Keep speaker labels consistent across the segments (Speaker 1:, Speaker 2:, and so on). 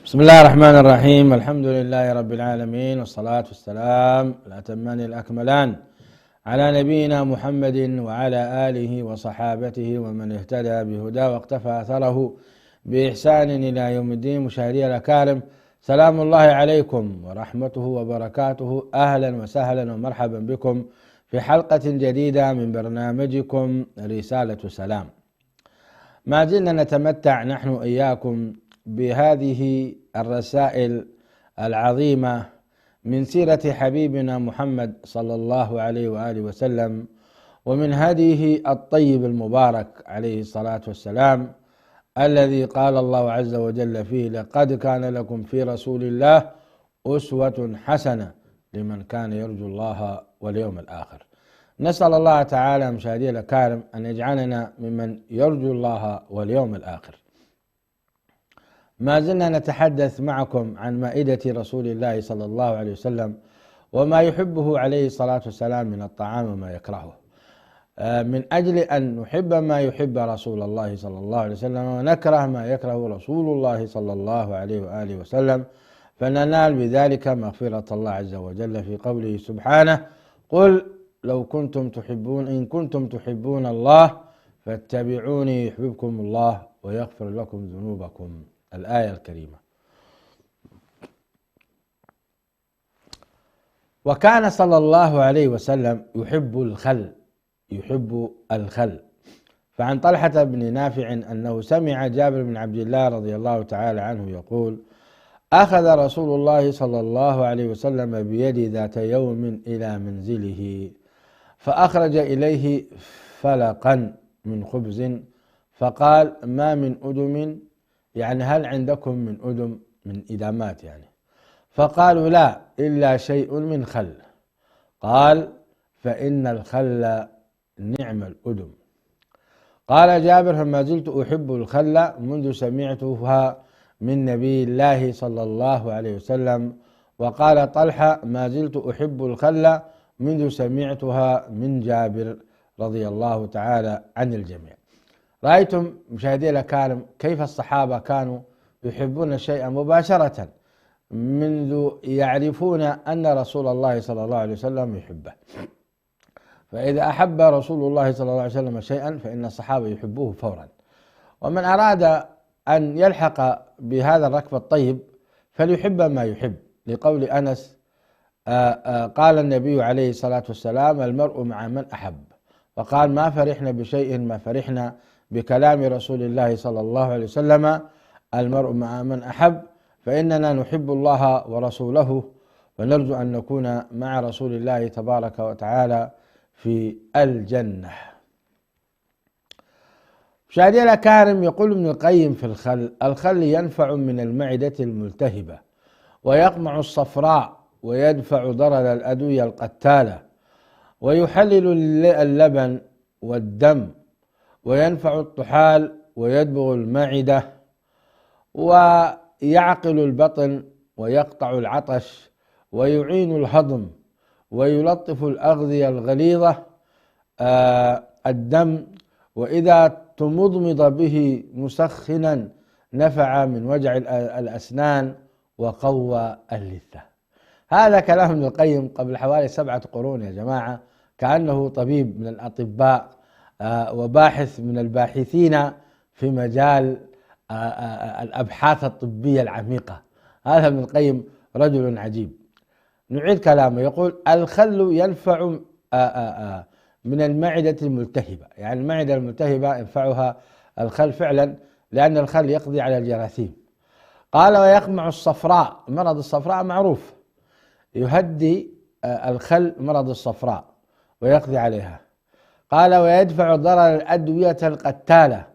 Speaker 1: بسم الله الرحمن الرحيم. الحمد لله رب العالمين، والصلاة والسلام الأتمان الأكملان على نبينا محمد وعلى آله وصحابته ومن اهتدى بهداه واقتفى أثره بإحسان إلى يوم الدين. مشاهدي الأكارم، سلام الله عليكم ورحمته وبركاته. أهلا وسهلا ومرحبا بكم في حلقة جديدة من برنامجكم رسالة سلام. ما زلنا نتمتع نحن إياكم بهذه الرسائل العظيمة من سيرة حبيبنا محمد صلى الله عليه وآله وسلم، ومن هديه الطيب المبارك عليه الصلاة والسلام، الذي قال الله عز وجل فيه: لقد كان لكم في رسول الله أسوة حسنة لمن كان يرجو الله واليوم الآخر. نسأل الله تعالى مشاهدي الأكارم أن يجعلنا ممن يرجو الله واليوم الآخر. ما زلنا نتحدث معكم عن مائدة رسول الله صلى الله عليه وسلم، وما يحبه عليه الصلاة والسلام من الطعام وما يكرهه، من أجل أن نحب ما يحب رسول الله صلى الله عليه وسلم ونكره ما يكره رسول الله صلى الله عليه وآله وسلم، فننال بذلك مغفرة الله عز وجل في قوله سبحانه: قل لو كنتم تحبون إن كنتم تحبون الله فاتبعوني يحببكم الله ويغفر لكم ذنوبكم. الآية الكريمة. وكان صلى الله عليه وسلم يحب الخل. فعن طلحة بن نافع أنه سمع جابر بن عبد الله رضي الله تعالى عنه يقول: أخذ رسول الله صلى الله عليه وسلم بيدي ذات يوم إلى منزله، فأخرج إليه فلقا من خبز، فقال: ما من أدم، يعني هل عندكم من أدم، من إدامات يعني؟ فقالوا: لا، إلا شيء من خل. قال: فإن الخل نعم الأدم. قال جابر: فما زلت أحب الخل منذ سمعتها من نبي الله صلى الله عليه وسلم. وقال طلحة: ما زلت أحب الخل منذ سمعتها من جابر رضي الله تعالى عن الجميع. رأيتم مشاهدي الأكارم كيف الصحابة كانوا يحبون الشيء مباشرة منذ يعرفون أن رسول الله صلى الله عليه وسلم يحبه. فإذا أحب رسول الله صلى الله عليه وسلم شيئا فإن الصحابة يحبوه فورا. ومن أراد أن يلحق بهذا الركب الطيب فليحب ما يحب، لقول أنس: قال النبي عليه الصلاة والسلام: المرء مع من أحب. فقال: ما فرحنا بشيء ما فرحنا بكلام رسول الله صلى الله عليه وسلم: المرء مع من أحب. فإننا نحب الله ورسوله، ونرجو أن نكون مع رسول الله تبارك وتعالى في الجنة. مشاهدي الأكارم، يقول ابن القيم في الخل ينفع من المعدة الملتهبة، ويقمع الصفراء، ويدفع ضرر الأدوية القتالة، ويحلل اللبن والدم، وينفع الطحال، ويدبغ المعدة، ويعقل البطن، ويقطع العطش، ويعين الهضم، ويلطف الأغذية الغليظة الدم، وإذا تمضمض به مسخنا نفع من وجع الأسنان وقوى اللثة. هذا كلام ابن القيم قبل حوالي 7 قرون يا جماعة، كأنه طبيب من الأطباء وباحث من الباحثين في مجال الأبحاث الطبية العميقة. هذا ابن القيم رجل عجيب. نعيد كلامه، يقول: الخل ينفع من المعدة الملتهبة، يعني المعدة الملتهبة ينفعها الخل فعلا، لأن الخل يقضي على الجراثيم. قال: ويقمع الصفراء، مرض الصفراء معروف، يهدي الخل مرض الصفراء ويقضي عليها. قال: ويدفع ضرر الأدوية القتالة،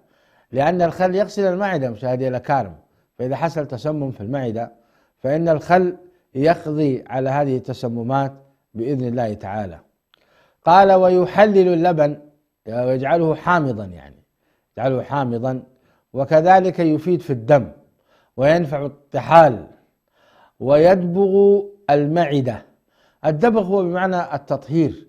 Speaker 1: لأن الخل يغسل المعدة مشاهدي الأكارم، فإذا حصل تسمم في المعدة فإن الخل يقضي على هذه التسممات بإذن الله تعالى. قال: ويحلل اللبن، ويجعله حامضا، يعني يجعله حامضا، وكذلك يفيد في الدم، وينفع الطحال، ويدبغ المعدة. الدبغ هو بمعنى التطهير،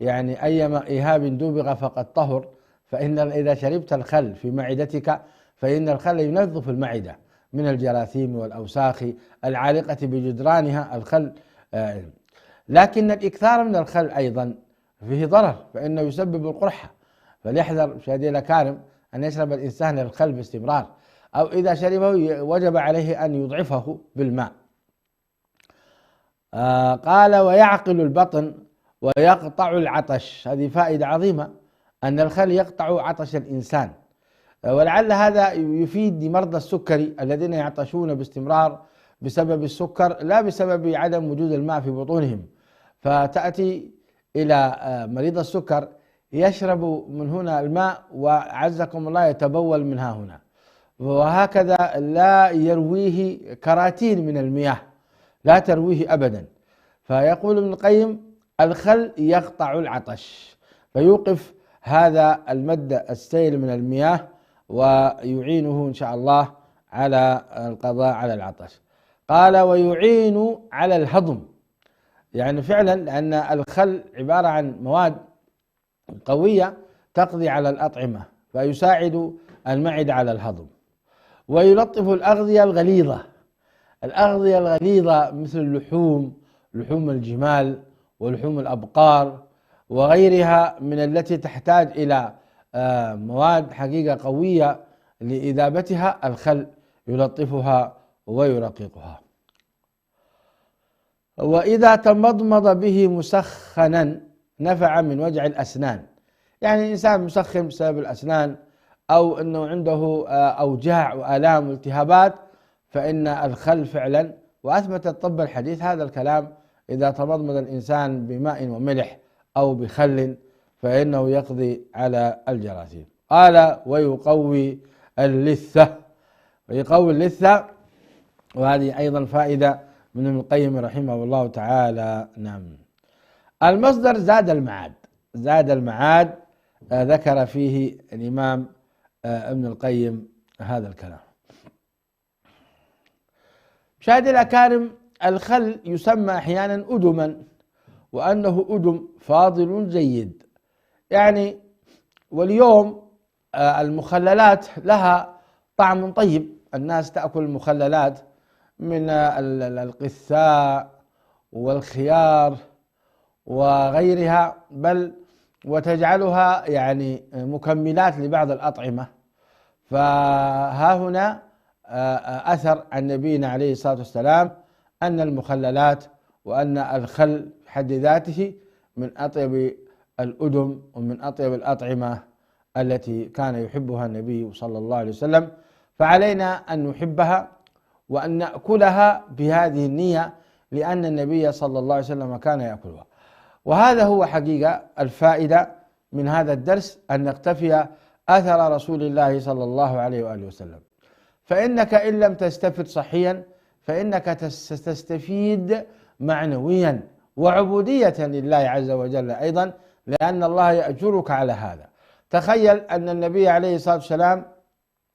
Speaker 1: يعني أيما إهاب دبغ فقد طهر. فإن إذا شربت الخل في معدتك فإن الخل ينظف المعدة، من الجراثيم والأوساخ العالقة بجدرانها الخل. لكن الإكثار من الخل أيضا فيه ضرر، فإنه يسبب القرحة، فليحذر مشاهدي الأكارم أن يشرب الإنسان الخل باستمرار، أو إذا شربه وجب عليه أن يضعفه بالماء. قال ويعقل البطن ويقطع العطش. هذه فائدة عظيمة، أن الخل يقطع عطش الإنسان، ولعل هذا يفيد مرضى السكري الذين يعطشون باستمرار بسبب السكر لا بسبب عدم وجود الماء في بطونهم، فتأتي إلى مريض السكر يشرب من هنا الماء وعزكم الله يتبول من ها هنا، وهكذا لا يرويه كراتين من المياه، لا ترويه أبدا. فيقول ابن القيم الخل يقطع العطش، فيوقف هذا المد السيل من المياه ويعينه إن شاء الله على القضاء على العطش. قال ويعين على الهضم، يعني فعلا لأن الخل عبارة عن مواد قوية تقضي على الأطعمة، فيساعد المعدة على الهضم. ويلطف الأغذية الغليظة، الأغذية الغليظة مثل اللحوم، لحوم الجمال ولحوم الأبقار وغيرها من التي تحتاج إلى مواد حقيقة قوية لإذابتها، الخل يلطفها ويرققها. وإذا تمضمض به مسخنا نفع من وجع الأسنان، يعني الإنسان مسخن بسبب الأسنان أو أنه عنده أوجاع وآلام والتهابات، فإن الخل فعلا، وأثبت الطب الحديث هذا الكلام، إذا تمضمض الإنسان بماء وملح أو بخل فإنه يقضي على الجراثيم. قال ويقوي اللثة، ويقوي اللثة، وهذه أيضا فائدة من ابن القيم رحمه الله تعالى. نعم. المصدر زاد المعاد، زاد المعاد ذكر فيه الإمام ابن القيم هذا الكلام. مشاهدي الأكارم، الخل يسمى أحيانا أدما، وأنه أدم فاضل جيد، يعني واليوم المخللات لها طعم طيب، الناس تأكل المخللات من القثاء والخيار وغيرها، بل وتجعلها يعني مكملات لبعض الأطعمة. فها هنا أثر عن نبينا عليه الصلاة والسلام أن المخللات وأن الخل بحد ذاته من أطيب الأدم ومن أطيب الأطعمة التي كان يحبها النبي صلى الله عليه وسلم، فعلينا أن نحبها وأن نأكلها بهذه النية، لأن النبي صلى الله عليه وسلم كان يأكلها. وهذا هو حقيقة الفائدة من هذا الدرس، أن نقتفي أثر رسول الله صلى الله عليه وآله وسلم، فإنك إن لم تستفد صحيا فإنك تستفيد معنويا وعبودية لله عز وجل أيضا، لأن الله يأجرك على هذا. تخيل أن النبي عليه الصلاة والسلام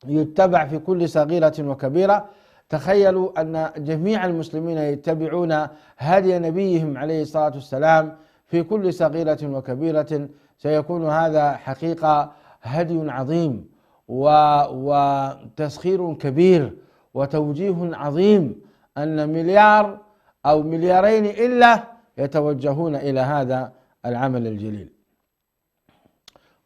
Speaker 1: يتبع في كل صغيرة وكبيرة، تخيلوا أن جميع المسلمين يتبعون هدي نبيهم عليه الصلاة والسلام في كل صغيرة وكبيرة، سيكون هذا حقيقة هدي عظيم وتسخير كبير وتوجيه عظيم، أن مليار أو مليارين إلا يتوجهون إلى هذا العمل الجليل.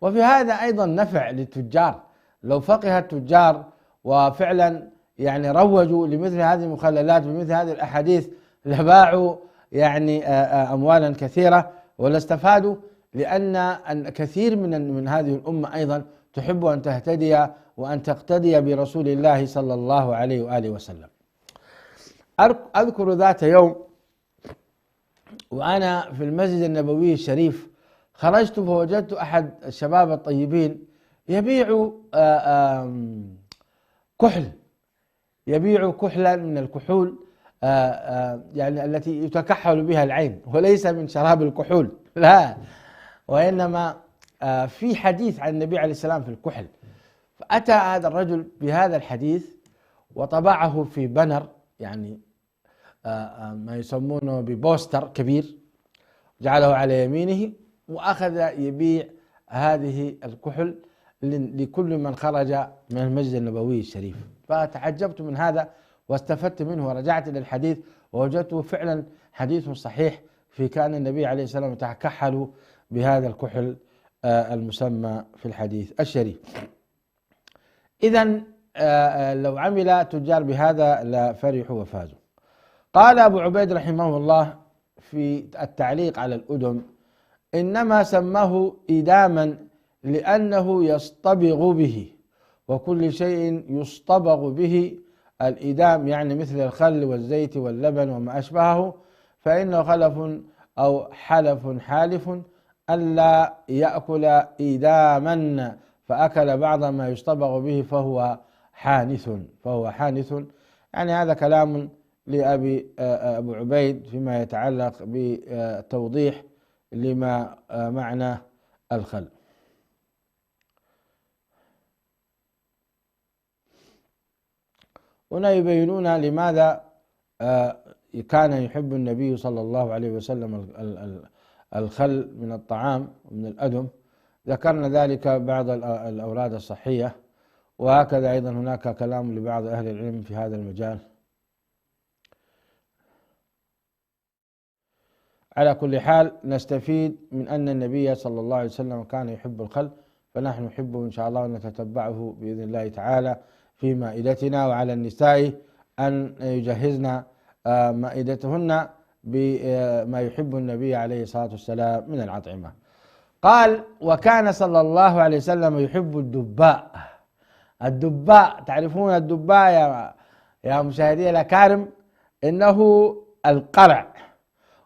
Speaker 1: وفي هذا أيضا نفع للتجار، لو فقه التجار وفعلا يعني روجوا لمثل هذه المخللات بمثل هذه الأحاديث لباعوا يعني أموالا كثيرة ولا استفادوا، لأن كثير من هذه الأمة أيضا تحب أن تهتدي وأن تقتدي برسول الله صلى الله عليه وآله وسلم. أذكر ذات يوم وأنا في المسجد النبوي الشريف، خرجت فوجدت أحد الشباب الطيبين يبيع كحل، يبيع كحلا من الكحول يعني التي يتكحل بها العين، وليس من شراب الكحول لا، وإنما في حديث عن النبي عليه السلام في الكحل. فأتى هذا الرجل بهذا الحديث وطبعه في بنر، يعني ما يسمونه ببوستر كبير، جعله على يمينه وأخذ يبيع هذه الكحل لكل من خرج من المسجد النبوي الشريف. فتعجبت من هذا واستفدت منه ورجعت إلى الحديث ووجدته فعلا حديث صحيح في كان النبي عليه السلام يتكحل بهذا الكحل المسمى في الحديث الشريف. إذن لو عمل تجار بهذا لفرحوا وفازوا. قال أبو عبيد رحمه الله في التعليق على الأدم: إنما سماه إداما لأنه يصطبغ به، وكل شيء يصطبغ به الإدام يعني مثل الخل والزيت واللبن وما أشبهه، فإنه خلف أو حلف حالف ألا يأكل إداما فأكل بعض ما يصطبغ به فهو حانث. يعني هذا كلام أبو عبيد فيما يتعلق بتوضيح لما معنى الخل. هنا يبينون لماذا كان يحب النبي صلى الله عليه وسلم الخل من الطعام ومن الأدم. ذكرنا ذلك بعض الأوراد الصحية، وهكذا أيضا هناك كلام لبعض أهل العلم في هذا المجال. على كل حال نستفيد من أن النبي صلى الله عليه وسلم كان يحب الخل، فنحن نحبه إن شاء الله ونتتبعه بإذن الله تعالى في مائدتنا، وعلى النساء أن يجهزن مائدتهن بما يحب النبي عليه الصلاة والسلام من الأطعمة. قال: وكان صلى الله عليه وسلم يحب الدباء. تعرفون الدباء يا مشاهدي الأكارم؟ إنه القرع،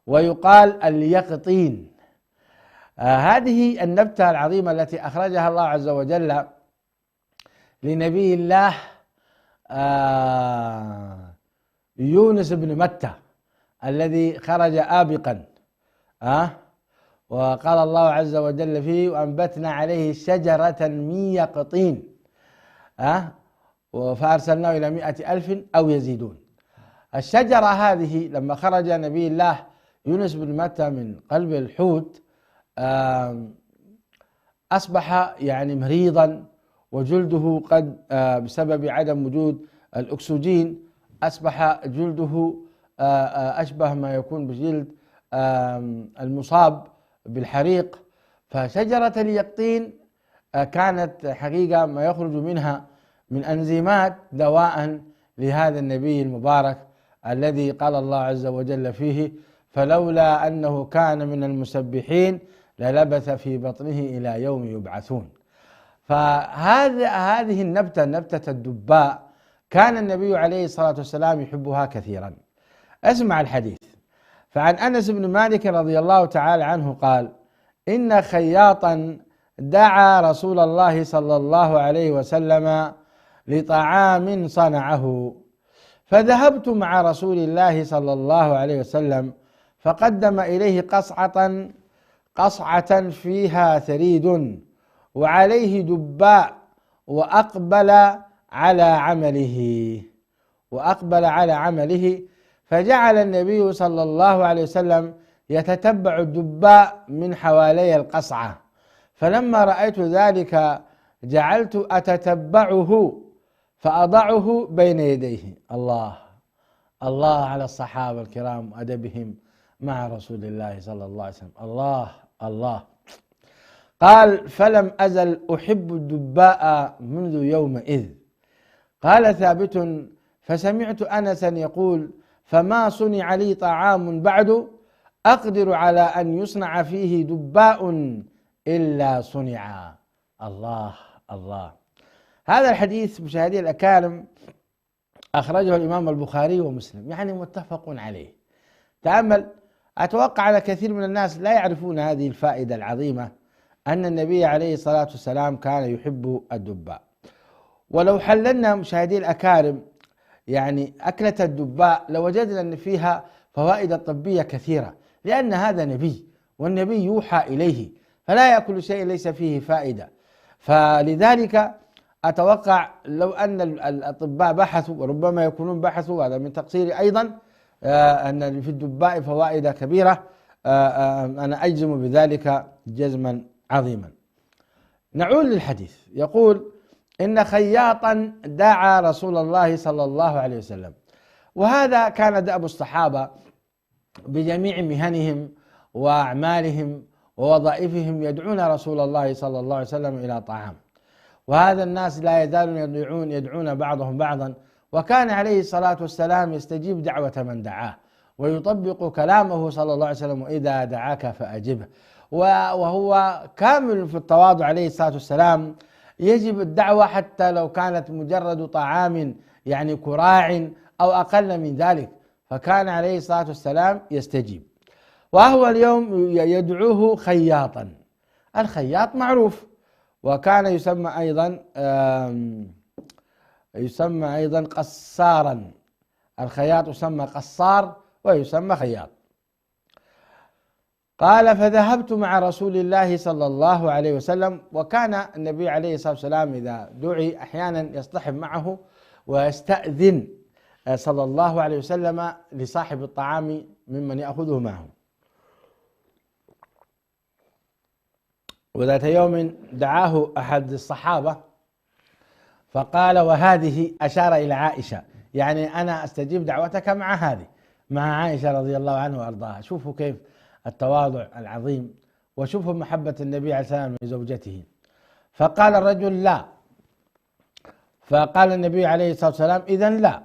Speaker 1: ويقال اليقطين. هذه النبتة العظيمة التي أخرجها الله عز وجل لنبي الله يونس بن متى الذي خرج آبقا، وقال الله عز وجل فيه: وأنبتنا عليه شجرة من يقطين، فأرسلناه إلى 100,000 أو يزيدون. الشجرة هذه لما خرج نبي الله يونس بن متى من قلب الحوت أصبح يعني مريضا، وجلده قد بسبب عدم وجود الأكسجين أصبح جلده أشبه ما يكون بجلد المصاب بالحريق. فشجرة اليقطين كانت حقيقة ما يخرج منها من أنزيمات دواء لهذا النبي المبارك الذي قال الله عز وجل فيه: فلولا أنه كان من المسبحين للبث في بطنه إلى يوم يبعثون. فهذه النبتة، نبتة الدباء، كان النبي عليه الصلاة والسلام يحبها كثيرا. اسمع الحديث. فعن أنس بن مالك رضي الله تعالى عنه قال: إن خياطا دعا رسول الله صلى الله عليه وسلم لطعام صنعه، فذهبت مع رسول الله صلى الله عليه وسلم فقدم إليه قصعة فيها ثريد وعليه دباء، وأقبل على عمله فجعل النبي صلى الله عليه وسلم يتتبع الدباء من حوالي القصعة، فلما رأيت ذلك جعلت أتتبعه فأضعه بين يديه. الله على الصحابة الكرام وأدبهم مع رسول الله صلى الله عليه وسلم. الله. قال: فلم أزل أحب الدباء منذ يومئذ. قال ثابت: فسمعت أنسا يقول: فما صنع لي طعام بعد أقدر على أن يصنع فيه دباء إلا صنع. الله. هذا الحديث مشاهدي الأكارم أخرجه الإمام البخاري ومسلم، يعني متفق عليه. تأمل، أتوقع أن كثير من الناس لا يعرفون هذه الفائدة العظيمة، أن النبي عليه الصلاة والسلام كان يحب الدباء. ولو حللنا مشاهدي الأكارم يعني أكلة الدباء لوجدنا أن فيها فوائد طبية كثيرة، لأن هذا نبي، والنبي يوحى إليه، فلا يأكل شيء ليس فيه فائدة. فلذلك أتوقع لو أن الأطباء بحثوا، وربما يكونون بحثوا، هذا من تقصيري أيضا، أن في الدباء فوائد كبيرة، أنا أجزم بذلك جزما عظيما. نعود للحديث. يقول: إن خياطا دعا رسول الله صلى الله عليه وسلم. وهذا كان دأب الصحابة بجميع مهنهم وأعمالهم ووظائفهم، يدعون رسول الله صلى الله عليه وسلم إلى طعام. وهذا الناس لا يزالون يدعون بعضهم بعضا، وكان عليه الصلاة والسلام يستجيب دعوة من دعاه ويطبق كلامه صلى الله عليه وسلم: وإذا دعاك فأجبه. وهو كامل في التواضع عليه الصلاة والسلام، يجب الدعوة حتى لو كانت مجرد طعام يعني كراع أو أقل من ذلك، فكان عليه الصلاة والسلام يستجيب. وهو اليوم يدعوه خياطا. الخياط معروف، وكان يسمى أيضا قصارا. الخياط يسمى قصار ويسمى خياط. قال: فذهبت مع رسول الله صلى الله عليه وسلم. وكان النبي عليه الصلاة والسلام إذا دعي أحيانا يصطحب معه ويستأذن صلى الله عليه وسلم لصاحب الطعام ممن يأخذه معه. وذات يوم دعاه أحد الصحابة فقال: وهذه، أشار إلى عائشة، يعني أنا أستجيب دعوتك مع هذه، مع عائشة رضي الله عنها وأرضاها. شوفوا كيف التواضع العظيم، وشوفوا محبة النبي عليه السلام لزوجته. فقال الرجل: لا. فقال النبي عليه الصلاة والسلام: إذن لا.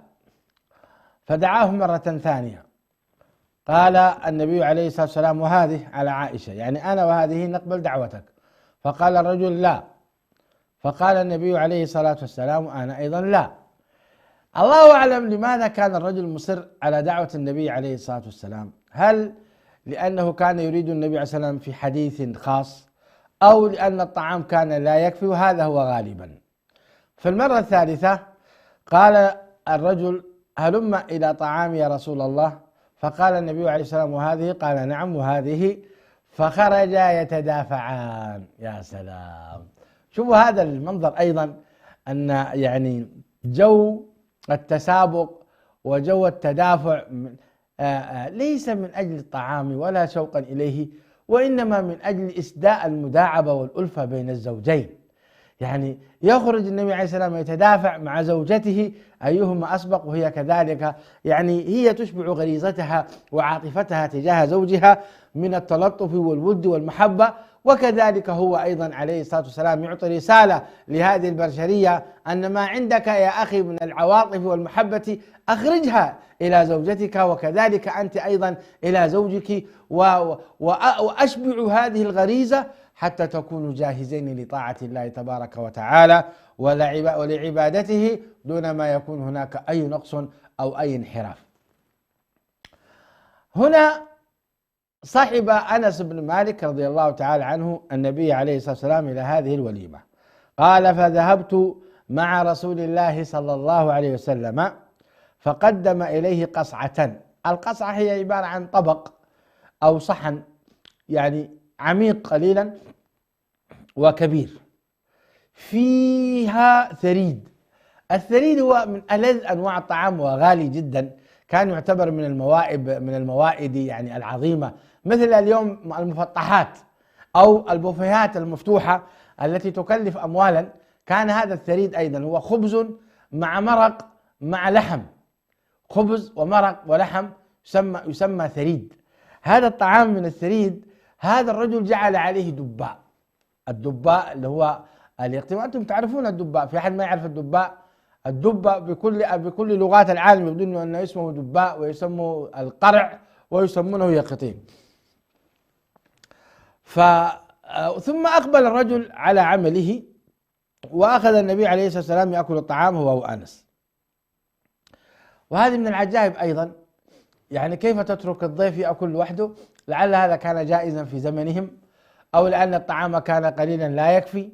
Speaker 1: فدعاه مرة ثانية. قال النبي عليه الصلاة والسلام: وهذه، على عائشة، يعني أنا وهذه نقبل دعوتك. فقال الرجل: لا. فقال النبي عليه الصلاة والسلام: أنا أيضا لا. الله أعلم لماذا كان الرجل مصر على دعوة النبي عليه الصلاة والسلام. هل لأنه كان يريد النبي عليه الصلاة والسلام في حديث خاص، أو لأن الطعام كان لا يكفي؟ وهذا هو غالبا. في المرة الثالثة قال الرجل: هلم إلى طعام يا رسول الله. فقال النبي عليه الصلاة والسلام: وهذه؟ قال: نعم وهذه. فخرجا يتدافعان. يا سلام، شوفوا هذا المنظر أيضا، أن يعني جو التسابق وجو التدافع ليس من أجل الطعام ولا شوقا إليه، وإنما من أجل إسداء المداعبة والألفة بين الزوجين. يعني يخرج النبي عليه السلام يتدافع مع زوجته أيهما أسبق، وهي كذلك، يعني هي تشبع غريزتها وعاطفتها تجاه زوجها من التلطف والود والمحبة، وكذلك هو أيضا عليه الصلاة والسلام يعطي رسالة لهذه البشرية أن ما عندك يا أخي من العواطف والمحبة أخرجها إلى زوجتك، وكذلك أنت أيضا إلى زوجك، وأشبع هذه الغريزة حتى تكونوا جاهزين لطاعة الله تبارك وتعالى ولعبادته دون ما يكون هناك أي نقص أو أي انحراف. هنا صاحب أنس بن مالك رضي الله تعالى عنه النبي عليه الصلاة والسلام إلى هذه الوليمة. قال: فذهبت مع رسول الله صلى الله عليه وسلم فقدم إليه قصعة. القصعة هي عبارة عن طبق أو صحن، يعني عميق قليلا وكبير، فيها ثريد. الثريد هو من ألذ أنواع الطعام وغالي جدا، كان يعتبر من الموائد يعني العظيمة، مثل اليوم المفطحات أو البوفيهات المفتوحة التي تكلف أموالا. كان هذا الثريد أيضا هو خبز مع مرق مع لحم، خبز ومرق ولحم يسمى ثريد. هذا الطعام من الثريد. هذا الرجل جعل عليه دباء. الدباء اللي هو الاقتماع، أنتم تعرفون الدباء، في أحد ما يعرف الدباء؟ الدباء بكل لغات العالم يبدو أنه اسمه دباء، ويسموه القرع، ويسمونه يقطين. ثم أقبل الرجل على عمله، وأخذ النبي عليه الصلاة والسلام يأكل الطعام هو وأنس. وهذه من العجائب أيضا، يعني كيف تترك الضيف يأكل وحده؟ لعل هذا كان جائزا في زمنهم، أو لأن الطعام كان قليلا لا يكفي.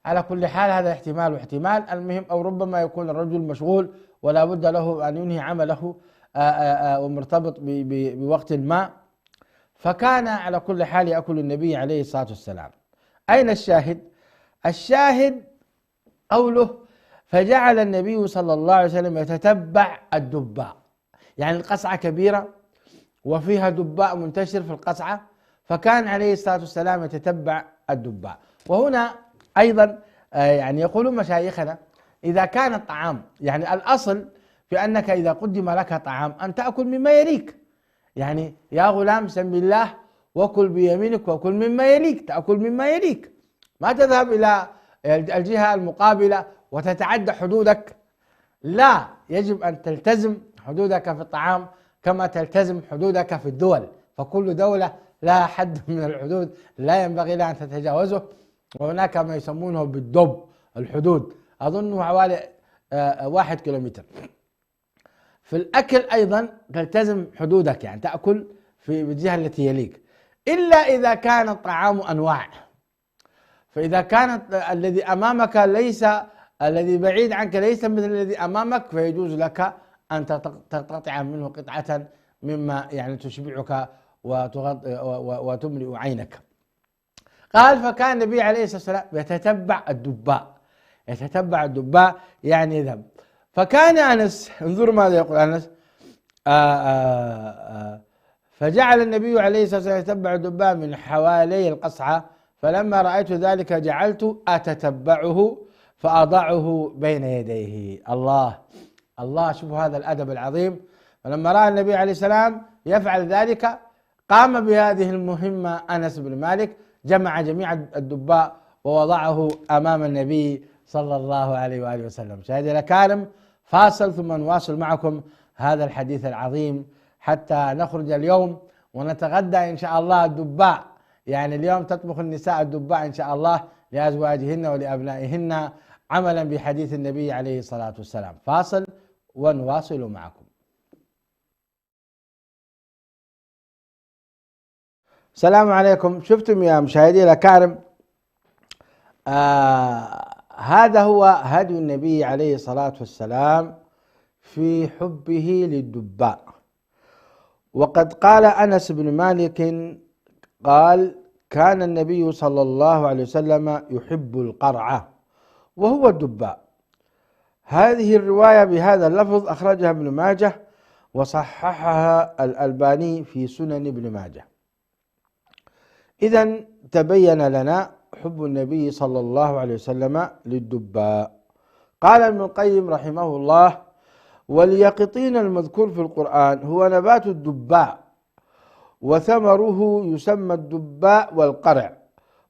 Speaker 1: على كل حال هذا احتمال واحتمال، المهم، أو ربما يكون الرجل مشغول ولا بد له أن ينهي عمله ومرتبط بوقت ما. فكان على كل حال يأكل النبي عليه الصلاة والسلام. أين الشاهد؟ الشاهد قوله: فجعل النبي صلى الله عليه وسلم يتتبع الدباء، يعني القصعة كبيرة وفيها دباء منتشر في القصعة، فكان عليه الصلاة والسلام يتتبع الدباء. وهنا أيضا يعني يقولون مشايخنا إذا كان الطعام، يعني الأصل في أنك إذا قدم لك طعام أن تأكل مما يليك، يعني يا غلام سم الله وكل بيمينك وكل مما يليك، تأكل مما يليك، ما تذهب إلى الجهة المقابلة وتتعدى حدودك. لا، يجب أن تلتزم حدودك في الطعام كما تلتزم حدودك في الدول، فكل دولة لها حد من الحدود لا ينبغي لها أن تتجاوزه، وهناك ما يسمونه بالدب الحدود، أظنه حوالي 1 كيلومتر. في الأكل أيضا تلتزم حدودك، يعني تأكل في الجهة التي يليك، إلا إذا كان الطعام أنواع، فإذا كان الذي أمامك ليس، الذي بعيد عنك ليس مثل الذي أمامك، فيجوز لك أن تقتطع منه قطعة مما يعني تشبعك وتملئ عينك. قال فكان النبي عليه الصلاة والسلام يتتبع الدباء، يتتبع الدباء يعني يذهب. فكان أنس، انظروا ماذا يقول أنس، فجعل النبي عليه الصلاة والسلام يتبع الدباء من حوالي القصعة، فلما رأيت ذلك جعلت أتتبعه فأضعه بين يديه. الله الله، شوفوا هذا الأدب العظيم. فلما رأى النبي عليه السلام يفعل ذلك قام بهذه المهمة أنس بن مالك، جمع جميع الدباء ووضعه أمام النبي صلى الله عليه وآله وسلم. مشاهدينا الكرام، فاصل ثم نواصل معكم هذا الحديث العظيم حتى نخرج اليوم ونتغدى إن شاء الله الدباء. يعني اليوم تطبخ النساء الدباء إن شاء الله لأزواجهن ولأبنائهن عملا بحديث النبي عليه الصلاة والسلام. فاصل ونواصل معكم. السلام عليكم. شفتم يا مشاهدي الأكارم، هذا هو هدي النبي عليه الصلاة والسلام في حبه للدباء. وقد قال أنس بن مالك قال كان النبي صلى الله عليه وسلم يحب القرع وهو الدباء. هذه الرواية بهذا اللفظ أخرجها ابن ماجه وصححها الألباني في سنن ابن ماجه. إذن تبين لنا حب النبي صلى الله عليه وسلم للدباء. قال ابن القيم رحمه الله: واليقطين المذكور في القرآن هو نبات الدباء، وثمره يسمى الدباء والقرع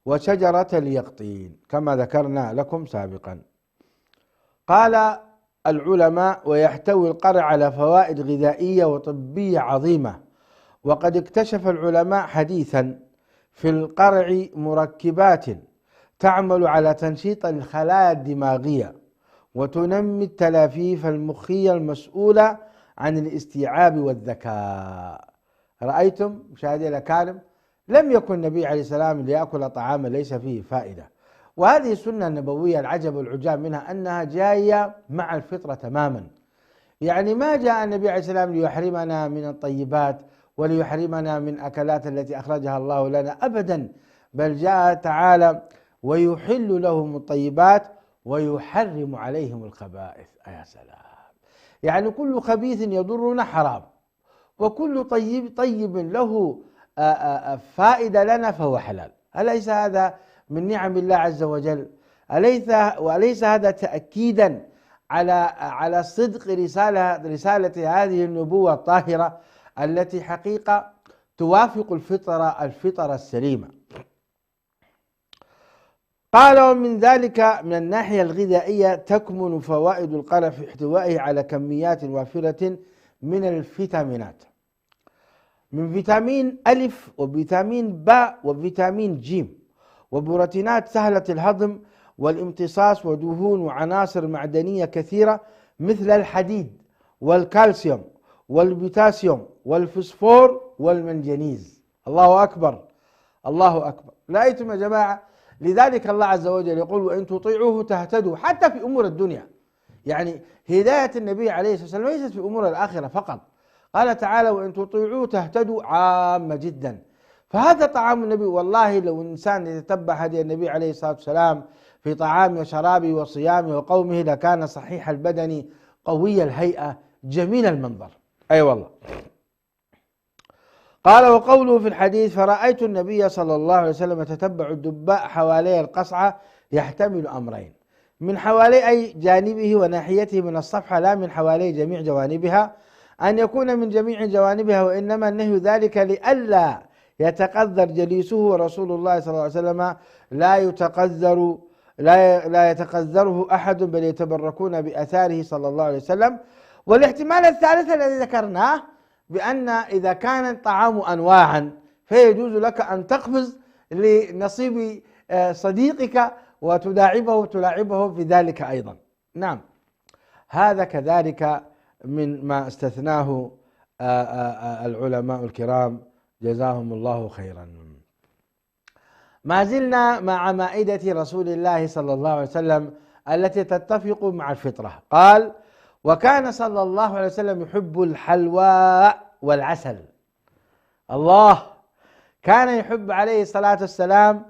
Speaker 1: وشجرة اليقطين كما ذكرنا لكم سابقا. قال العلماء: ويحتوي القرع على فوائد غذائية وطبية عظيمة، وقد اكتشف العلماء حديثا في القرع مركبات تعمل على تنشيط الخلايا الدماغية وتنمي التلافيف المخية المسؤولة عن الاستيعاب والذكاء. رأيتم مشاهدي الأكارم، لم يكن النبي عليه السلام ليأكل طعاما ليس فيه فائدة. وهذه السنة النبوية العجب والعجاب منها أنها جاية مع الفطرة تماما. يعني ما جاء النبي عليه السلام ليحرمنا من الطيبات وليحرمنا من أكلات التي أخرجها الله لنا أبدا، بل جاء تعالى ويحل لهم الطيبات ويحرم عليهم الخبائث. يا سلام، يعني كل خبيث يضرنا حرام، وكل طيب له فائدة لنا فهو حلال. أليس هذا من نعم الله عز وجل؟ وليس هذا تأكيدا على صدق رسالة هذه النبوة الطاهرة التي حقيقة توافق الفطرة السليمة. قال: ومن ذلك من الناحية الغذائية تكمن فوائد القرع في احتوائه على كميات وافرة من الفيتامينات، من فيتامين ألف وفيتامين باء وفيتامين جيم، وبروتينات سهلة الهضم والامتصاص، ودهون وعناصر معدنية كثيرة مثل الحديد والكالسيوم والبوتاسيوم والفوسفور والمنجنيز. الله أكبر، الله أكبر. رأيتم يا جماعة؟ لذلك الله عز وجل يقول: وإن تطيعوه تهتدوا، حتى في أمور الدنيا. يعني هداية النبي عليه الصلاة والسلام ليست في أمور الآخرة فقط. قال تعالى: وإن تطيعوه تهتدوا، عامة جدا. فهذا طعام النبي. والله لو الإنسان يتتبع هدي النبي عليه الصلاة والسلام في طعامه وشرابه وصيامه وقومه لكان صحيح البدن قوي الهيئة جميل المنظر. أي والله. قال: وقوله في الحديث: فرأيت النبي صلى الله عليه وسلم يتتبع الدباء حوالي القصعة، يحتمل أمرين: من حوالي أي جانبه وناحيته من الصفحة لا من حوالي جميع جوانبها، أن يكون من جميع جوانبها، وإنما النهي ذلك لئلا يتقذر جليسه، ورسول الله صلى الله عليه وسلم لا يتقذره أحد بل يتبركون بأثاره صلى الله عليه وسلم. والاحتمال الثالث الذي ذكرناه بأن إذا كان الطعام أنواعا فيجوز لك أن تقفز لنصيب صديقك وتلاعبه في ذلك أيضا. نعم، هذا كذلك من ما استثناه العلماء الكرام جزاهم الله خيرا. ما زلنا مع مائدة رسول الله صلى الله عليه وسلم التي تتفق مع الفطرة. قال: وكان صلى الله عليه وسلم يحب الحلوى والعسل. الله، كان يحب عليه الصلاة والسلام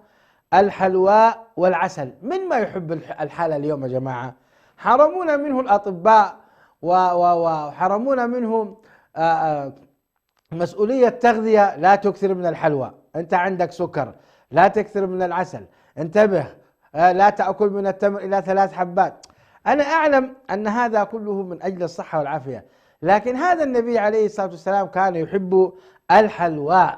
Speaker 1: الحلوى والعسل. من ما يحب الحلا اليوم يا جماعة؟ حرمونا منه الأطباء وحرمونا منه مسؤولية تغذية. لا تكثر من الحلوى، أنت عندك سكر. لا تكثر من العسل، انتبه. لا تأكل من التمر إلى 3 حبات. أنا أعلم أن هذا كله من أجل الصحة والعافية، لكن هذا النبي عليه الصلاة والسلام كان يحب الحلوى.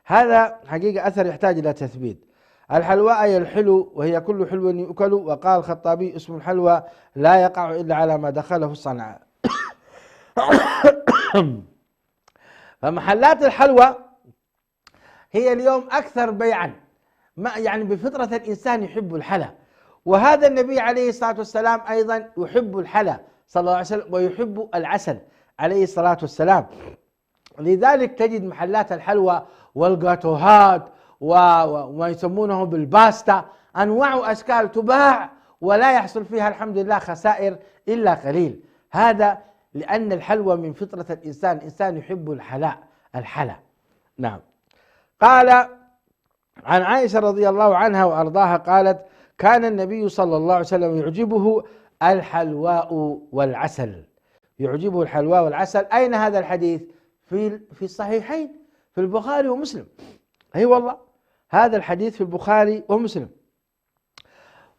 Speaker 1: هذا حقيقة أثر يحتاج إلى تثبيت. الحلوى أي الحلو، وهي كل حلو يؤكل. وقال الخطابي: اسم الحلوى لا يقع إلا على ما دخله الصنعاء. فمحلات الحلوى هي اليوم أكثر بيعا، يعني بفطرة الإنسان يحب الحلا. وهذا النبي عليه الصلاة والسلام أيضا يحب الحلا صلى الله عليه وسلم، ويحب العسل عليه الصلاة والسلام. لذلك تجد محلات الحلوى والجاتوهات وما يسمونه بالباستا، أنواع وأشكال تباع ولا يحصل فيها الحمد لله خسائر إلا قليل. هذا لأن الحلوى من فطرة الإنسان، الإنسان يحب الحلا. نعم. قال عن عائشة رضي الله عنها وأرضاها قالت: كان النبي صلى الله عليه وسلم يعجبه الحلواء والعسل. يعجبه الحلواء والعسل. أين هذا الحديث؟ في الصحيحين، في البخاري ومسلم. أي والله، هذا الحديث في البخاري ومسلم.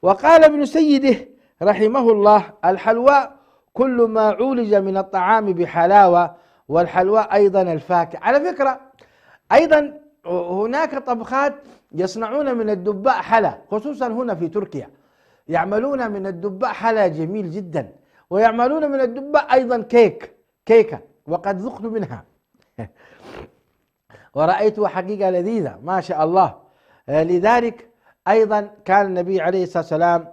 Speaker 1: وقال ابن سيده رحمه الله: الحلواء كل ما عولج من الطعام بحلاوة، والحلواء أيضا الفاكهة. على فكرة أيضا هناك طبخات يصنعون من الدباء حلا، خصوصا هنا في تركيا يعملون من الدباء حلا جميل جدا، ويعملون من الدباء أيضا كيكة، وقد ذقت منها ورأيتها حقيقة لذيذة ما شاء الله. لذلك أيضا كان النبي عليه الصلاة والسلام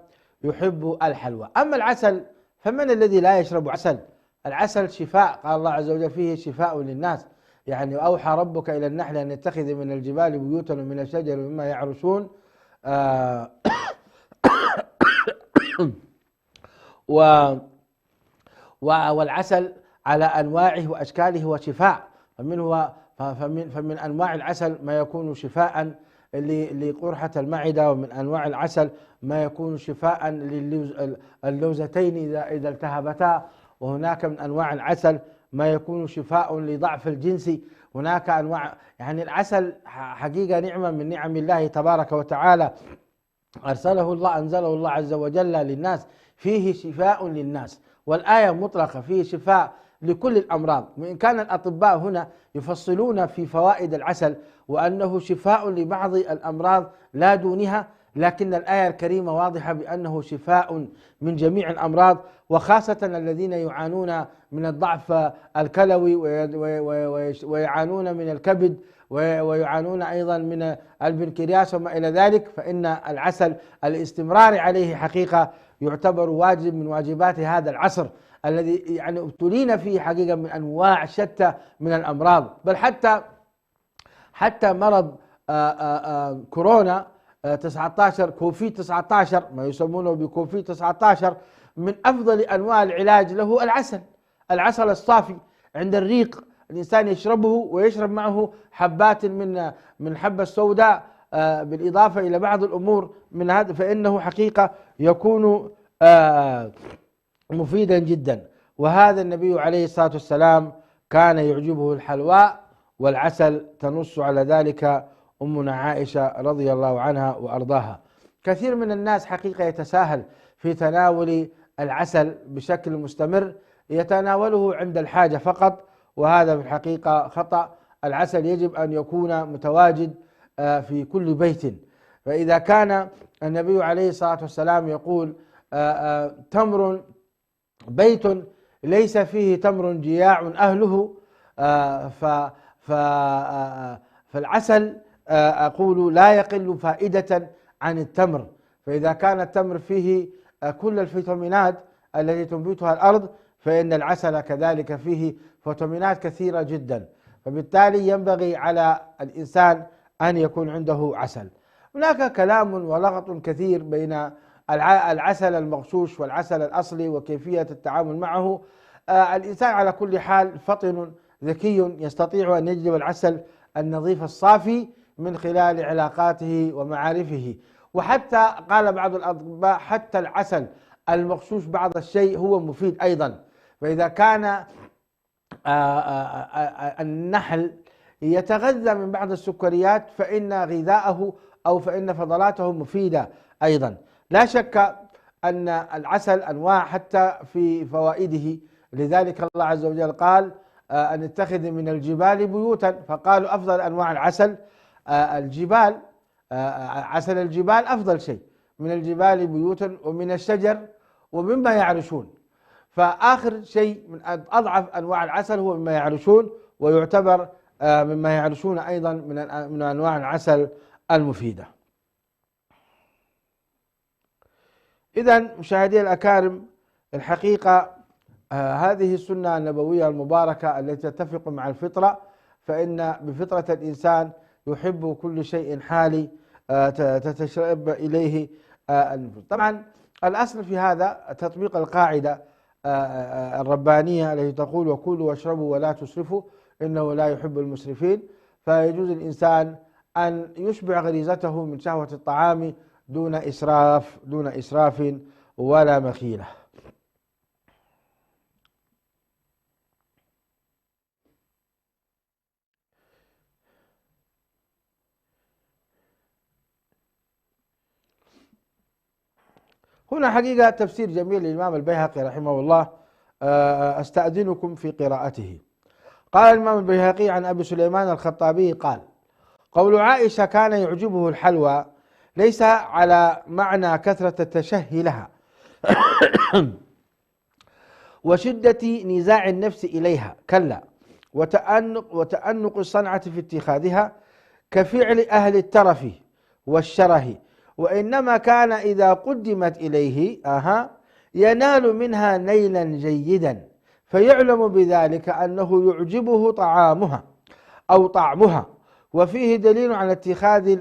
Speaker 1: يحب الحلوى. أما العسل فمن الذي لا يشرب عسل؟ العسل شفاء، قال الله عز وجل: فيه شفاء للناس. يعني أوحى ربك إلى النحل أن يتخذ من الجبال بيوتا ومن الشجر مما يعرشون. والعسل على أنواعه وأشكاله وشفاء. فمن أنواع العسل ما يكون شفاء لقرحة المعدة، ومن أنواع العسل ما يكون شفاء للوزتين إذا التهبتا، وهناك من أنواع العسل ما يكون شفاء لضعف الجنس. هناك أنواع، يعني العسل حقيقة نعمة من نعم الله تبارك وتعالى، أنزله الله عز وجل للناس، فيه شفاء للناس. والآية مطلقة: فيه شفاء لكل الأمراض. وإن كان الأطباء هنا يفصلون في فوائد العسل وأنه شفاء لبعض الأمراض لا دونها، لكن الآية الكريمة واضحة بأنه شفاء من جميع الأمراض، وخاصة الذين يعانون من الضعف الكلوي ويعانون من الكبد ويعانون أيضا من البنكرياس وما إلى ذلك. فإن العسل الاستمرار عليه حقيقة يعتبر واجب من واجبات هذا العصر الذي يعني ابتلينا فيه حقيقة من أنواع شتى من الأمراض. بل حتى مرض كورونا 19 كوفيد 19 ما يسمونه بكوفيد 19 من أفضل أنواع العلاج له العسل الصافي عند الريق. الإنسان يشربه ويشرب معه حبات من حبة السوداء بالإضافة إلى بعض الأمور من هذا، فإنه حقيقة يكون مفيدا جدا. وهذا النبي عليه الصلاة والسلام كان يعجبه الحلواء والعسل، تنص على ذلك أمنا عائشة رضي الله عنها وأرضاها. كثير من الناس حقيقة يتساهل في تناول العسل بشكل مستمر، يتناوله عند الحاجة فقط، وهذا في الحقيقة خطأ. العسل يجب أن يكون متواجد في كل بيت. فإذا كان النبي عليه الصلاة والسلام يقول تمر بيت ليس فيه تمر جياع أهله، فالعسل أقول لا يقل فائدة عن التمر. فإذا كان التمر فيه كل الفيتامينات التي تنبتها الأرض، فإن العسل كذلك فيه فيتامينات كثيرة جدا، فبالتالي ينبغي على الإنسان أن يكون عنده عسل. هناك كلام ولغط كثير بين العسل المغشوش والعسل الأصلي وكيفية التعامل معه. الإنسان على كل حال فطن ذكي يستطيع أن يجلب العسل النظيف الصافي من خلال علاقاته ومعارفه. وحتى قال بعض الأطباء حتى العسل المغشوش بعض الشيء هو مفيد أيضا. فإذا كان النحل يتغذى من بعض السكريات فإن غذاءه أو فإن فضلاته مفيدة أيضا. لا شك أن العسل أنواع حتى في فوائده، لذلك الله عز وجل قال أن نتخذ من الجبال بيوتا، فقالوا أفضل أنواع العسل الجبال، عسل الجبال أفضل شيء، من الجبال بيوتا ومن الشجر ومما يعرشون. فآخر شيء من أضعف أنواع العسل هو مما يعرشون، ويعتبر مما يعرشون أيضا من أنواع العسل المفيدة. إذن مشاهدي الأكارم، الحقيقة هذه السنة النبوية المباركة التي تتفق مع الفطرة، فإن بفطرة الإنسان يحب كل شيء حالي تتشرب إليه النفوس. طبعا الأصل في هذا تطبيق القاعدة الربانية التي تقول وكلوا واشربوا ولا تسرفوا إنه لا يحب المسرفين. فيجوز الإنسان أن يشبع غريزته من شهوة الطعام دون إسراف ولا مخيلة. هنا حقيقة تفسير جميل للإمام البيهقي رحمه الله، أستأذنكم في قراءته. قال الإمام البيهقي عن أبي سليمان الخطابي قال: قول عائشة كان يعجبه الحلوى ليس على معنى كثرة التشهي لها وشدة نزاع النفس إليها، كلا، وتأنق الصنعة في اتخاذها كفعل أهل الترف والشره، وإنما كان إذا قدمت إليه ينال منها نيلا جيدا، فيعلم بذلك أنه يعجبه طعامها أو طعمها. وفيه دليل على اتخاذ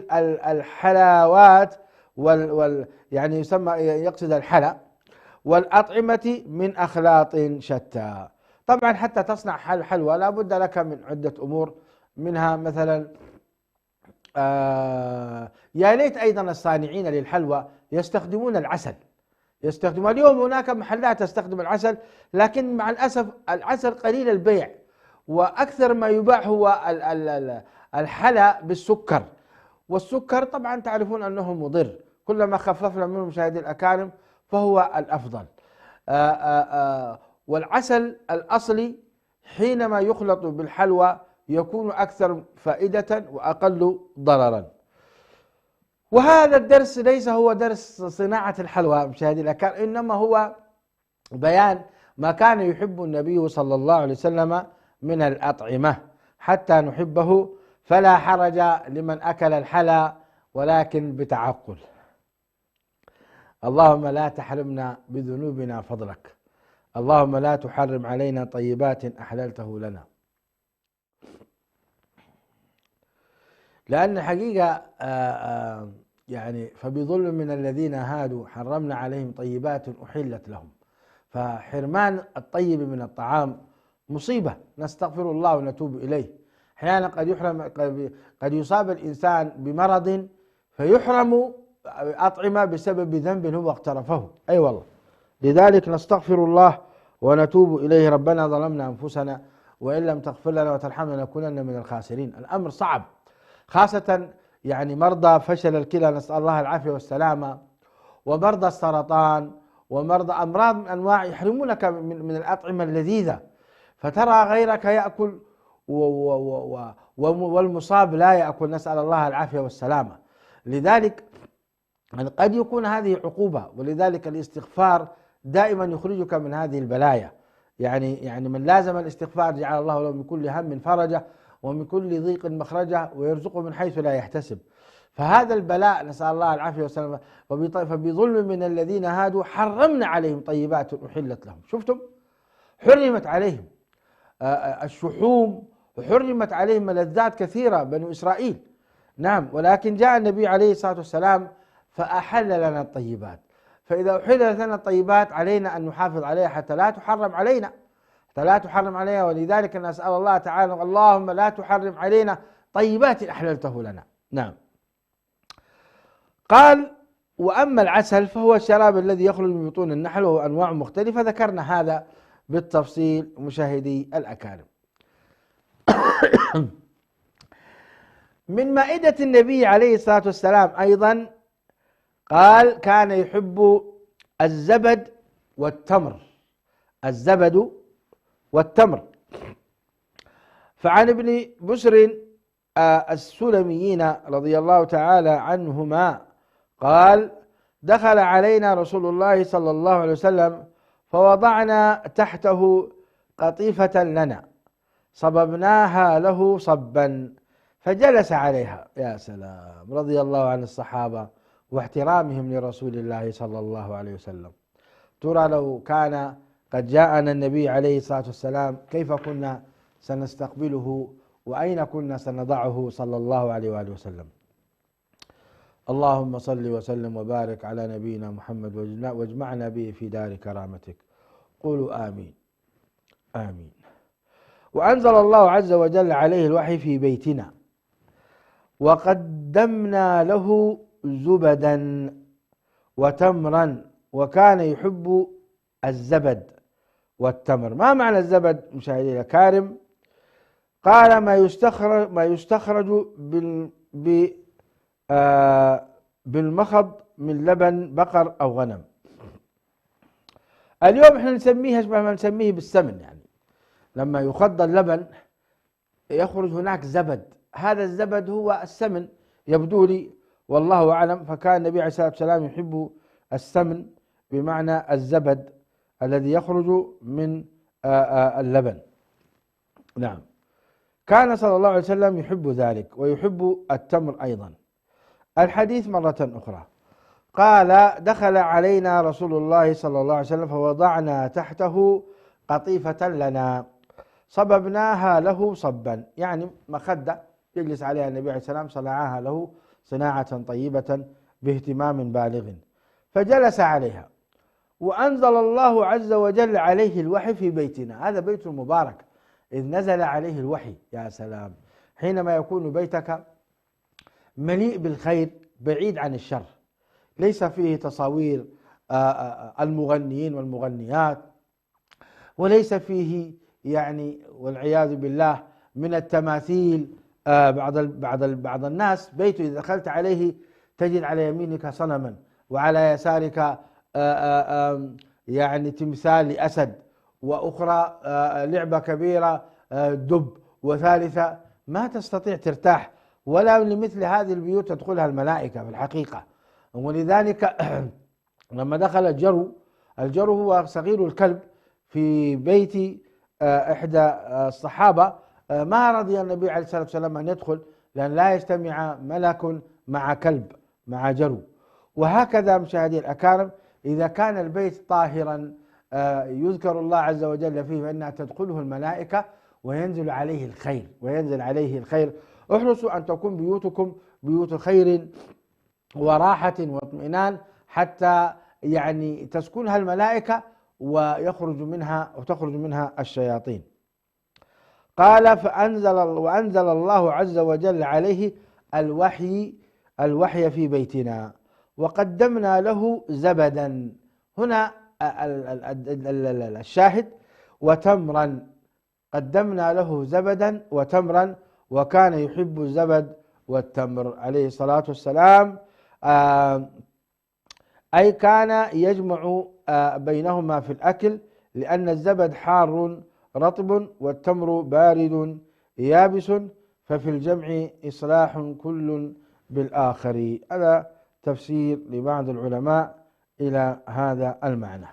Speaker 1: الحلاوات يعني يسمى يقصد الحلا والأطعمة من أخلاط شتى. طبعا حتى تصنع حلوى لا بد لك من عدة أمور، منها مثلا يا ليت أيضا الصانعين للحلوى يستخدمون العسل. اليوم هناك محلات تستخدم العسل، لكن مع الأسف العسل قليل البيع، وأكثر ما يباع هو الحلا بالسكر. والسكر طبعا تعرفون أنه مضر، كلما خففنا منه مشاهدي الأكارم فهو الأفضل. والعسل الأصلي حينما يخلط بالحلوى يكون أكثر فائدة وأقل ضررا. وهذا الدرس ليس هو درس صناعة الحلوى مشاهدي الأكارم، إنما هو بيان ما كان يحب النبي صلى الله عليه وسلم من الأطعمة حتى نحبه. فلا حرج لمن أكل الحلا ولكن بتعقل. اللهم لا تحرمنا بذنوبنا فضلك، اللهم لا تحرم علينا طيبات أحللته لنا. لأن حقيقة يعني فبظلم من الذين هادوا حرمنا عليهم طيبات أحلت لهم. فحرمان الطيب من الطعام مصيبة، نستغفر الله ونتوب إليه. أحيانا قد يصاب الإنسان بمرض فيحرم أطعمة بسبب ذنب هو اقترفه، أي والله. لذلك نستغفر الله ونتوب إليه. ربنا ظلمنا أنفسنا وإن لم تغفر لنا وترحمنا لنكونن من الخاسرين. الأمر صعب، خاصة يعني مرضى فشل الكلى نسأل الله العافية والسلامة، ومرضى السرطان، ومرضى أمراض من أنواع يحرمونك من الأطعمة اللذيذة، فترى غيرك يأكل والمصاب لا يأكل نسأل الله العافية والسلامة. لذلك قد يكون هذه عقوبة، ولذلك الاستغفار دائما يخرجك من هذه البلايا. يعني من لازم الاستغفار جعل الله له من كل هم فرجة ومن كل ضيق مخرجة ويرزقه من حيث لا يحتسب. فهذا البلاء نسأل الله العافية والسلامة. فبظلم من الذين هادوا حرمنا عليهم طيبات أحلت لهم. شفتم؟ حرمت عليهم الشحوم، وحرمت عليهم ملذات كثيرة بنو إسرائيل. نعم، ولكن جاء النبي عليه الصلاة والسلام فأحل لنا الطيبات. فإذا أحلت لنا الطيبات علينا أن نحافظ عليها حتى لا تحرم علينا، ولذلك نسأل الله تعالى اللهم لا تحرم علينا طيبات أحللته لنا. نعم. قال: وأما العسل فهو الشراب الذي يخرج من بطون النحل وهو أنواع مختلفة. ذكرنا هذا بالتفصيل مشاهدي الأكارم. من مائدة النبي عليه الصلاة والسلام أيضا قال: كان يحب الزبد والتمر. الزبد والتمر. فعن ابن بسر السلميين رضي الله تعالى عنهما قال: دخل علينا رسول الله صلى الله عليه وسلم فوضعنا تحته قطيفة لنا صببناها له صبا فجلس عليها. يا سلام، رضي الله عن الصحابة واحترامهم لرسول الله صلى الله عليه وسلم. ترى لو كان قد جاءنا النبي عليه الصلاة والسلام كيف كنا سنستقبله وأين كنا سنضعه صلى الله عليه وآله وسلم. اللهم صل وسلم وبارك على نبينا محمد واجمعنا به في دار كرامتك. قولوا آمين آمين. وأنزل الله عز وجل عليه الوحي في بيتنا وقدمنا له زبدا وتمرا وكان يحب الزبد والتمر. ما معنى الزبد مشاهدي الأكارم؟ قال: ما يستخرج بالمخض من لبن بقر أو غنم. اليوم احنا نسميه اشبه ما نسميه بالسمن، يعني لما يخض اللبن يخرج هناك زبد. هذا الزبد هو السمن يبدو لي، والله أعلم. فكان النبي عليه الصلاة والسلام يحب السمن بمعنى الزبد الذي يخرج من اللبن. نعم، كان صلى الله عليه وسلم يحب ذلك ويحب التمر أيضا. الحديث مرة أخرى قال: دخل علينا رسول الله صلى الله عليه وسلم فوضعنا تحته قطيفة لنا صببناها له صبا، يعني مخدة يجلس عليها النبي عليه السلام، صنعها له صناعة طيبة باهتمام بالغ فجلس عليها. وأنزل الله عز وجل عليه الوحي في بيتنا. هذا بيت مبارك إذ نزل عليه الوحي. يا سلام، حينما يكون بيتك مليء بالخير بعيد عن الشر، ليس فيه تصاوير المغنيين والمغنيات، وليس فيه يعني والعياذ بالله من التماثيل. بعض الناس بيته إذا دخلت عليه تجد على يمينك صنما وعلى يسارك يعني تمثال لأسد، وأخرى لعبة كبيرة دب، وثالثة ما تستطيع ترتاح. ولا لمثل هذه البيوت تدخلها الملائكة في الحقيقة. ولذلك لما دخل الجرو هو صغير الكلب في بيت إحدى الصحابة، ما رضي النبي عليه الصلاة والسلام أن يدخل، لأن لا يجتمع ملك مع كلب مع جرو. وهكذا مشاهدي الأكارم، إذا كان البيت طاهرا يذكر الله عز وجل فيه فإنها تدخله الملائكة وينزل عليه الخير. احرصوا أن تكون بيوتكم بيوت خير وراحة واطمئنان حتى يعني تسكنها الملائكة وتخرج منها الشياطين. قال: وأنزل الله عز وجل عليه الوحي في بيتنا وقدمنا له زبدا. هنا الشاهد وتمرا، قدمنا له زبدا وتمرا وكان يحب الزبد والتمر عليه الصلاة والسلام، أي كان يجمع بينهما في الأكل، لأن الزبد حار رطب والتمر بارد يابس، ففي الجمع إصلاح كل بالآخر. هذا تفسير لبعض العلماء إلى هذا المعنى.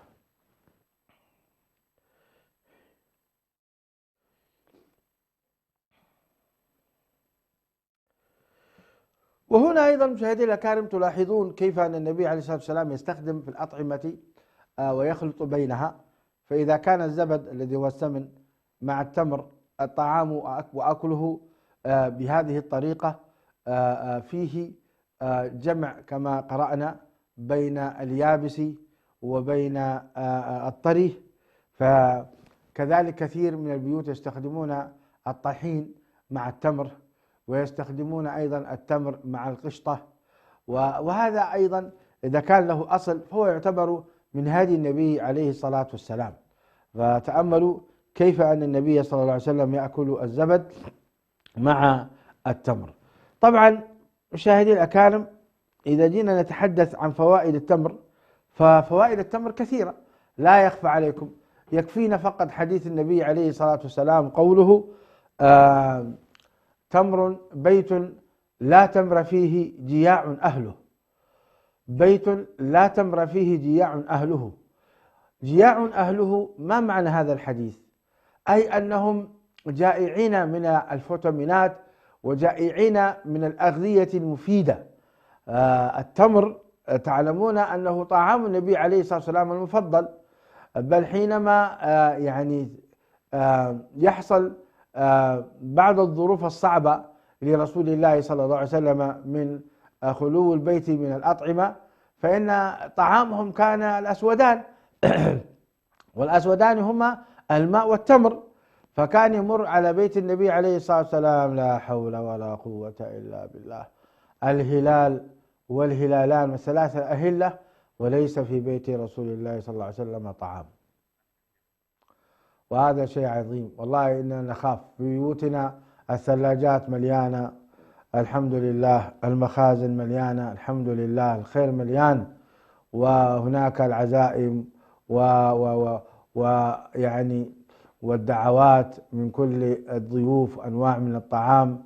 Speaker 1: وهنا أيضا مشاهدي الأكارم تلاحظون كيف أن النبي عليه الصلاة والسلام يستخدم في الأطعمة ويخلط بينها. فإذا كان الزبد الذي هو السمن مع التمر الطعام وأكله بهذه الطريقة فيه جمع كما قرأنا بين اليابس وبين الطري. فكذلك كثير من البيوت يستخدمون الطحين مع التمر، ويستخدمون أيضا التمر مع القشطة، وهذا أيضا إذا كان له أصل فهو يعتبر من هدي النبي عليه الصلاة والسلام. فتأملوا كيف أن النبي صلى الله عليه وسلم يأكل الزبد مع التمر. طبعا مشاهدي الأكارم، إذا جينا نتحدث عن فوائد التمر، ففوائد التمر كثيرة لا يخفى عليكم. يكفينا فقط حديث النبي عليه الصلاة والسلام قوله تمر بيت لا تمر فيه جياع أهله، بيت لا تمر فيه جياع أهله. جياع أهله، ما معنى هذا الحديث؟ أي أنهم جائعين من الفيتامينات وجائعين من الأغذية المفيدة. التمر تعلمون أنه طعام النبي عليه الصلاة والسلام المفضل، بل حينما يحصل بعض الظروف الصعبة لرسول الله صلى الله عليه وسلم من خلو البيت من الأطعمة، فإن طعامهم كان الأسودان والأسودان هما الماء والتمر. فكان يمر على بيت النبي عليه الصلاة والسلام، لا حول ولا قوة إلا بالله، الهلال والهلالان والثلاثة أهلة، وليس في بيت رسول الله صلى الله عليه وسلم طعام. وهذا شيء عظيم والله. إننا نخاف في بيوتنا الثلاجات مليانة الحمد لله، المخازن مليانة الحمد لله، الخير مليان، وهناك العزائم ويعني والدعوات من كل الضيوف، أنواع من الطعام.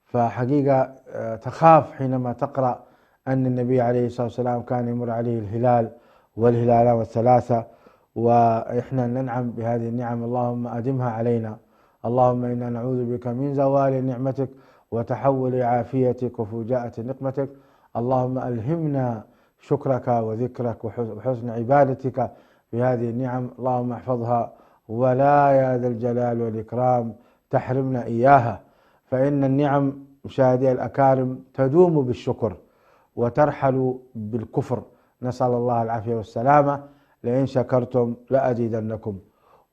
Speaker 1: فحقيقة تخاف حينما تقرأ أن النبي عليه الصلاة والسلام كان يمر عليه الهلال والهلالان والثلاثة، وإحنا ننعم بهذه النعم. اللهم أدمها علينا. اللهم إنا نعوذ بك من زوال نعمتك وتحول عافيتك وفجاءة نقمتك. اللهم ألهمنا شكرك وذكرك وحسن عبادتك بهذه النعم. اللهم احفظها ولا يا ذا الجلال والإكرام تحرمنا إياها. فإن النعم مشاهدي الأكارم تدوم بالشكر وترحل بالكفر، نسأل الله العافية والسلامة. لئن شكرتم لأزيدنكم.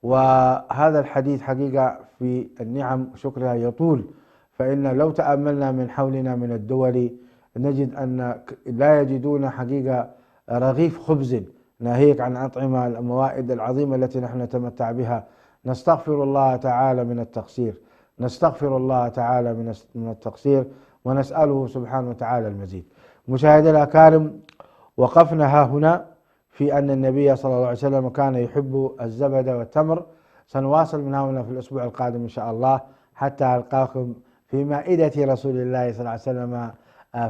Speaker 1: وهذا الحديث حقيقة في النعم وشكرها يطول، فإن لو تأملنا من حولنا من الدول نجد أن لا يجدون حقيقة رغيف خبز، ناهيك عن أطعمة الموائد العظيمة التي نحن نتمتع بها. نستغفر الله تعالى من التقصير، نستغفر الله تعالى من التقصير، ونسأله سبحانه وتعالى المزيد. مشاهدي الأكارم، وقفنا ها هنا في أن النبي صلى الله عليه وسلم كان يحب الزبد والتمر. سنواصل من هنا في الأسبوع القادم إن شاء الله، حتى ألقاكم في مائدة رسول الله صلى الله عليه وسلم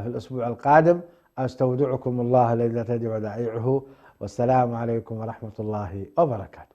Speaker 1: في الأسبوع القادم. أستودعكم الله الذي لا تضيع ودائعه، والسلام عليكم ورحمة الله وبركاته.